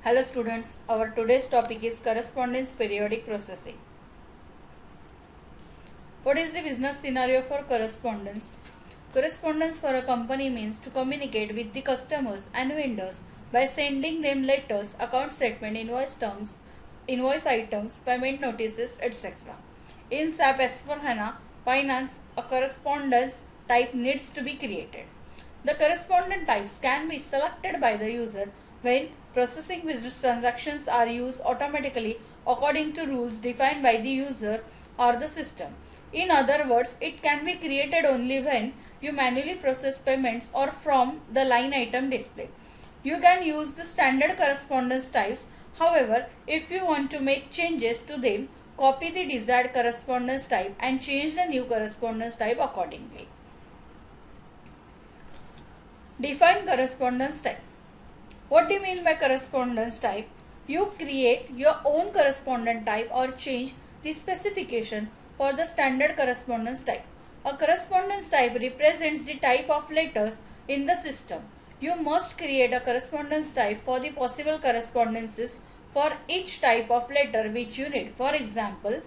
Hello students, our today's topic is correspondence periodic processing. What is the business scenario for correspondence? Correspondence for a company means to communicate with the customers and vendors by sending them letters, account statement, invoice items, payment notices, etc. In SAP S/4HANA Finance, a correspondence type needs to be created. The correspondent types can be selected by the user when processing business transactions are used automatically according to rules defined by the user or the system. In other words, it can be created only when you manually process payments or from the line item display. You can use the standard correspondence types. However, if you want to make changes to them, copy the desired correspondence type and change the new correspondence type accordingly. Define correspondence type. What do you mean by correspondence type? You create your own correspondent type or change the specification for the standard correspondence type. A correspondence type represents the type of letters in the system. You must create a correspondence type for the possible correspondences for each type of letter which you need. For example,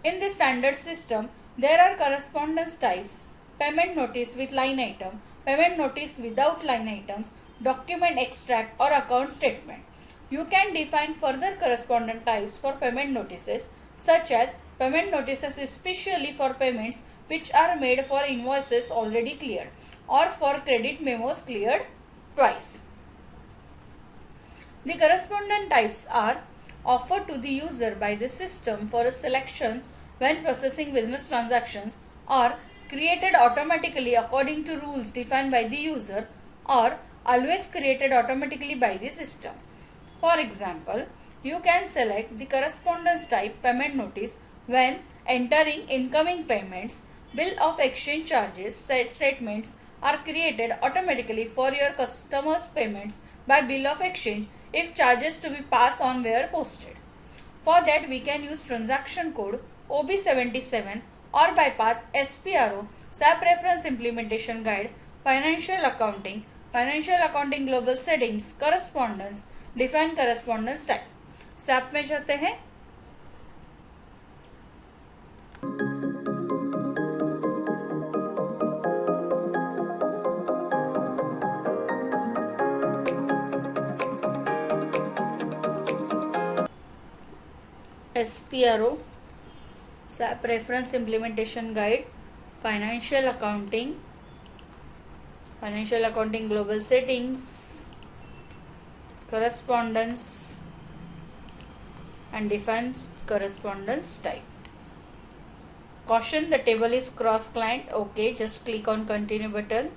in the standard system, there are correspondence types: payment notice with line item, payment notice without line items, document extract or account statement. You can define further correspondent types for payment notices, such as payment notices especially for payments which are made for invoices already cleared or for credit memos cleared twice. The correspondent types are offered to the user by the system for a selection when processing business transactions, or created automatically according to rules defined by the user, or always created automatically by the system. For example, you can select the correspondence type payment notice when entering incoming payments. Bill of exchange charges statements are created automatically for your customers' payments by bill of exchange if charges to be passed on were posted. For that, we can use transaction code OB77 or by path SPRO, SAP Reference Implementation Guide, Financial Accounting Global Settings, Correspondence, Define Correspondence Type. SAP में जाते हैं. SPRO, SAP Reference Implementation Guide, Financial Accounting Global Settings, Correspondence, and Defines Correspondence Type. Caution: the table is cross-client. Okay, just click on Continue button.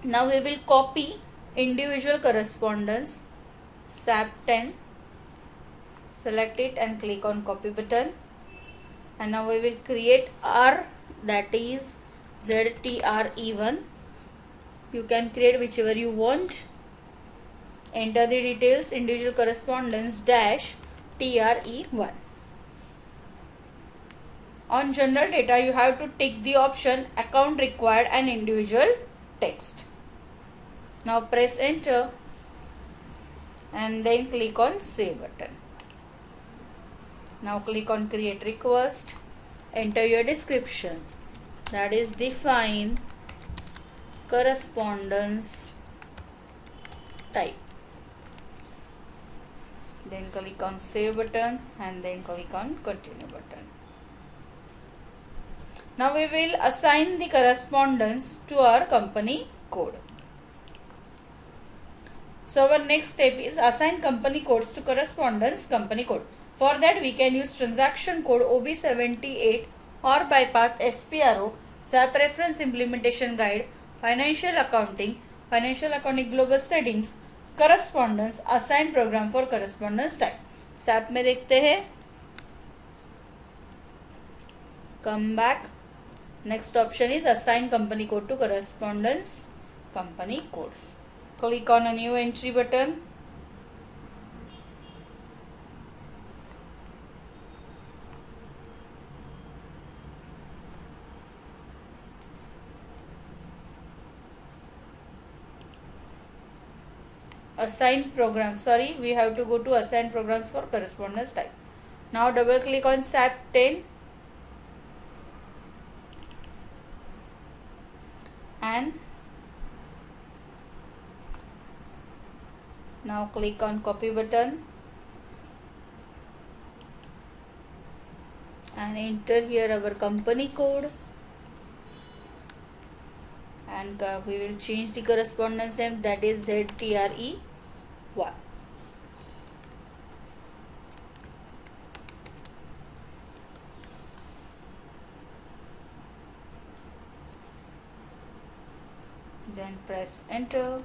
Now we will copy individual correspondence. SAP 10. Select it and click on Copy button. And now we will create R, that is ZTRE1. You can create whichever you want. Enter the details: individual correspondence dash TRE1. On general data, you have to tick the option account required and individual text. Now press enter and then click on Save button. Now click on Create Request. Enter your description, that is define correspondence type. Then click on Save button and then click on Continue button. Now we will assign the correspondence to our company code. So our next step is assign company codes to correspondence company code. For that, we can use transaction code OB78 or by path SPRO, SAP Reference Implementation Guide, Financial Accounting Global Settings, Correspondence, Assign Program for Correspondence Type. SAP में देखते हैं. Come back. Next option is assign company code to correspondence company codes. Click on a new entry button. assign program. Sorry, we have to go to assign programs for correspondence type. Now double click on SAP 10 and now click on copy button and enter here our company code, and we will change the correspondence name, that is ZTRE1. Then press enter.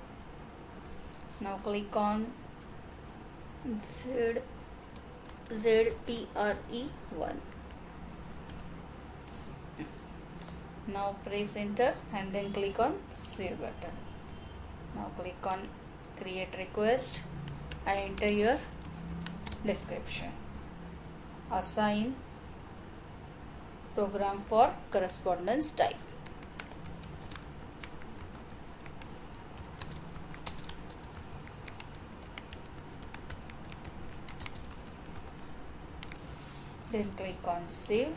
Now click on ZTRE1. Now press enter and then click on save button. Now click on create request and enter your description. Assign program for correspondence type. Then click on save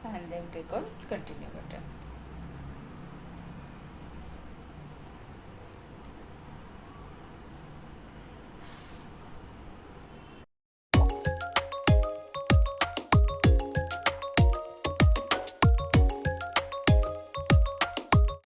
and then click on continue button.